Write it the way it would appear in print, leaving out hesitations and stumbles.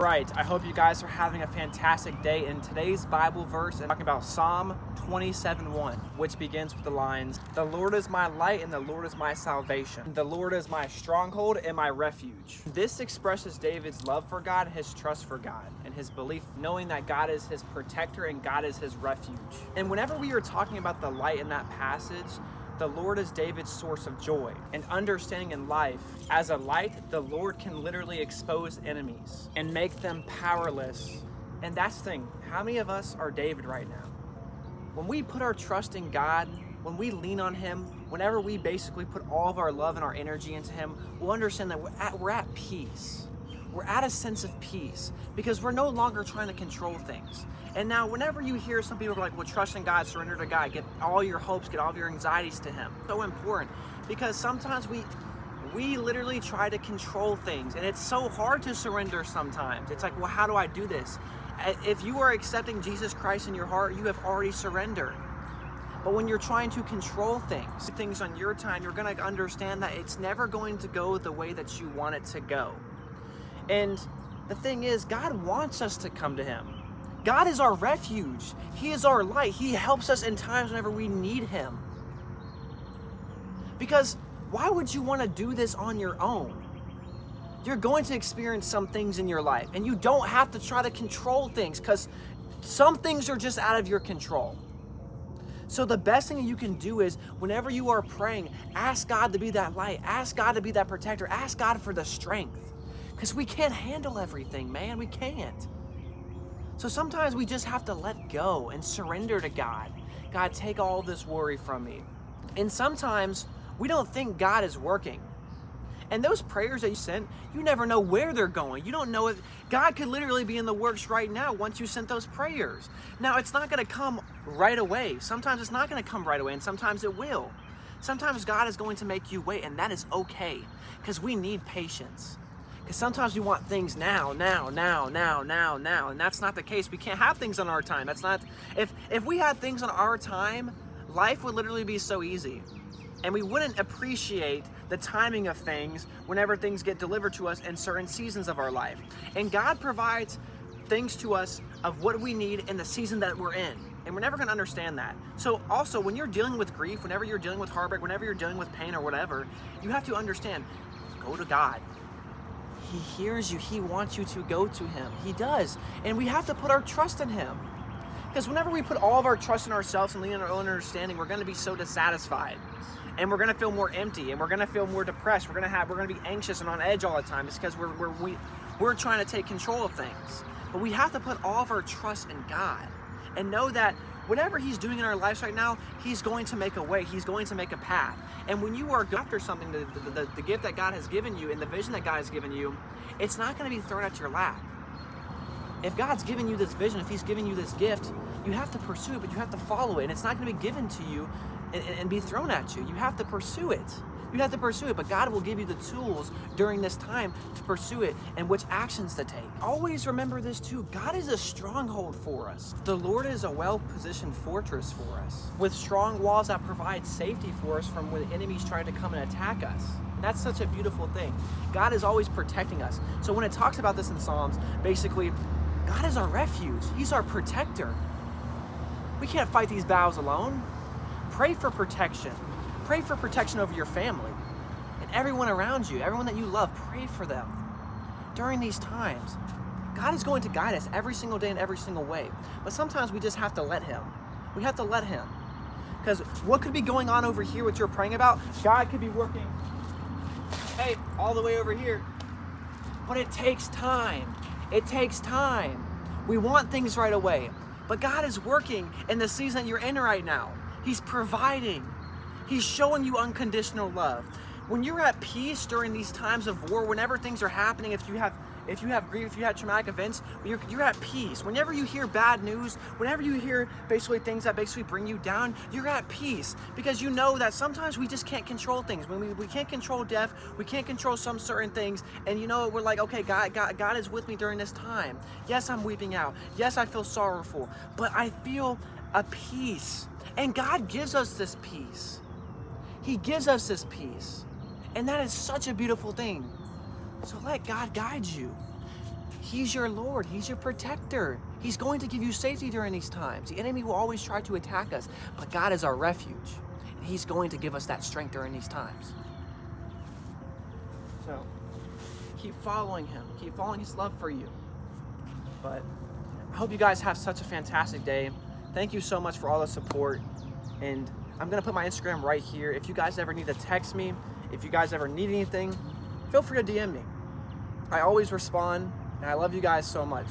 Right, I hope you guys are having a fantastic day. In today's Bible verse, I'm talking about Psalm 27:1, which begins with the lines, "The Lord is my light and the Lord is my salvation. The Lord is my stronghold and my refuge." This expresses David's love for God, his trust for God, and his belief knowing that God is his protector and God is his refuge. And whenever we are talking about the light in that passage, the Lord is David's source of joy and understanding in life. As a light, the Lord can literally expose enemies and make them powerless. And that's the thing, how many of us are David right now? When we put our trust in God, when we lean on Him, whenever we basically put all of our love and our energy into Him, we'll understand that we're at peace. We're at a sense of peace because we're no longer trying to control things. And now whenever you hear some people are like, well, trust in God, surrender to God, get all your hopes, get all of your anxieties to Him. So important because sometimes we literally try to control things and it's so hard to surrender sometimes. It's like, well, how do I do this? If you are accepting Jesus Christ in your heart, you have already surrendered. But when you're trying to control things on your time, you're going to understand that it's never going to go the way that you want it to go. And the thing is, God wants us to come to Him. God is our refuge. He is our light. He helps us in times whenever we need Him. Because why would you want to do this on your own? You're going to experience some things in your life, and you don't have to try to control things because some things are just out of your control. So the best thing that you can do is whenever you are praying, ask God to be that light. Ask God to be that protector. Ask God for the strength. Because we can't handle everything, man. We can't. So sometimes we just have to let go and surrender to God. God, take all this worry from me. And sometimes we don't think God is working. And those prayers that you sent, you never know where they're going. You don't know if God could literally be in the works right now once you sent those prayers. Now, it's not going to come right away. Sometimes it's not going to come right away, and sometimes it will. Sometimes God is going to make you wait, and that is okay because we need patience. Because sometimes we want things now, and that's not the case. We can't have things on our time. That's not. If we had things on our time, life would literally be so easy. And we wouldn't appreciate the timing of things whenever things get delivered to us in certain seasons of our life. And God provides things to us of what we need in the season that we're in. And we're never going to understand that. So also, when you're dealing with grief, whenever you're dealing with heartbreak, whenever you're dealing with pain or whatever, you have to understand, go to God. He hears you. He wants you to go to Him. He does. And we have to put our trust in Him. Because whenever we put all of our trust in ourselves and lean on our own understanding, we're going to be so dissatisfied. And we're going to feel more empty, and we're going to feel more depressed. We're going to be anxious and on edge all the time. It's because we're trying to take control of things. But we have to put all of our trust in God and know that whatever He's doing in our lives right now, He's going to make a way. He's going to make a path. And when you are after something, the gift that God has given you and the vision that God has given you, it's not going to be thrown at your lap. If God's given you this vision, if He's giving you this gift, you have to pursue it, but you have to follow it. And it's not going to be given to you and be thrown at you. You have to pursue it. You have to pursue it, but God will give you the tools during this time to pursue it and which actions to take. Always remember this too. God is a stronghold for us. The Lord is a well-positioned fortress for us with strong walls that provide safety for us from when enemies try to come and attack us. And that's such a beautiful thing. God is always protecting us. So when it talks about this in Psalms, basically, God is our refuge. He's our protector. We can't fight these battles alone. Pray for protection. Pray for protection over your family and everyone around you, everyone that you love. Pray for them during these times. God is going to guide us every single day in every single way. But sometimes we just have to let Him. We have to let Him. Because what could be going on over here, what you're praying about, God could be working, hey, all the way over here. But it takes time. It takes time. We want things right away. But God is working in the season you're in right now. He's providing. He's showing you unconditional love. When you're at peace during these times of war, whenever things are happening, if you have grief, if you have traumatic events, you're at peace. Whenever you hear bad news, whenever you hear basically things that basically bring you down, you're at peace because you know that sometimes we just can't control things. When we can't control death, we can't control some certain things, and you know we're like, okay, God is with me during this time. Yes, I'm weeping out. Yes, I feel sorrowful, but I feel a peace. And God gives us this peace. He gives us this peace. And that is such a beautiful thing. So let God guide you. He's your Lord. He's your protector. He's going to give you safety during these times. The enemy will always try to attack us, but God is our refuge. And He's going to give us that strength during these times. So, keep following Him. Keep following His love for you. But I hope you guys have such a fantastic day. Thank you so much for all the support. And I'm going to put my Instagram right here. If you guys ever need to text me, if you guys ever need anything, feel free to DM me. I always respond, and I love you guys so much.